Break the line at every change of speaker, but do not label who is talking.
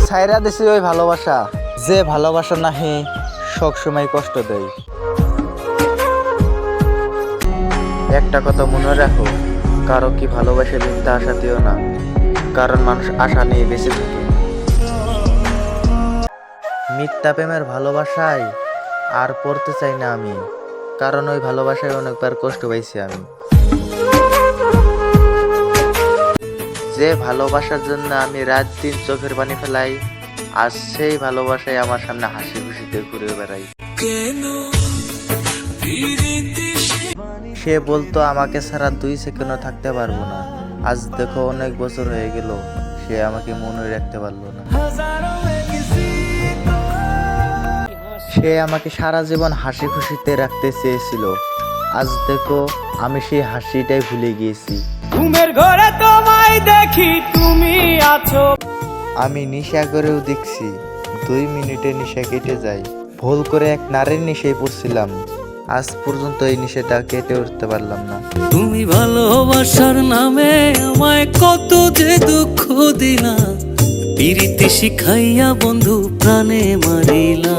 ছাইরা দিছি ওই ভালোবাসা, যে ভালোবাসা নাহি সব সময় কষ্ট দেয়। একটা কথা মনে রাখো, কারো কি ভালোবাসে মিথ্যা আশা দিও না, কারণ মানুষ আশা নিয়ে বেঁচে থাকে। মিথ্যা প্রেমের ভালোবাসায় আর পড়তে চাই না আমি, কারণ ওই ভালোবাসায় অনেকবার কষ্ট পাইছি আমি। যে ভালোবাসার জন্য আমি রাত দিন চোখের পানি ফেলাই, আজ সেই ভালোবাসায় আমার সামনে হাসি খুশিতে ঘুরে বেড়াই। সে বলতো আমাকে ছাড়া 2 সেকেন্ডও থাকতে পারবো না, আজ দেখো অনেক বছর হয়ে গেল, সে আমাকে মনে রাখতে পারলো না। সে আমাকে সারা জীবন হাসি খুশিতে রাখতে চেয়েছিল, আজ দেখো আমি সেই হাসিটাই ভুলে গিয়েছি।
ঘুমের ঘরে তোমায় দেখি তুমি আছো।
আমি নেশা করেও দেখছি 2 মিনিটে নেশা কেটে যায়। ভুল করে এক নারীর নেশায় পড়ছিলাম, আজ পর্যন্ত এই নেশাটা কেটে উঠতে পারলাম না।
তুমি ভালোবাসার নামে আমায় কত যে দুঃখ দিলা, পিরিতি শিখাইয়া বন্ধু প্রাণে মারিলা।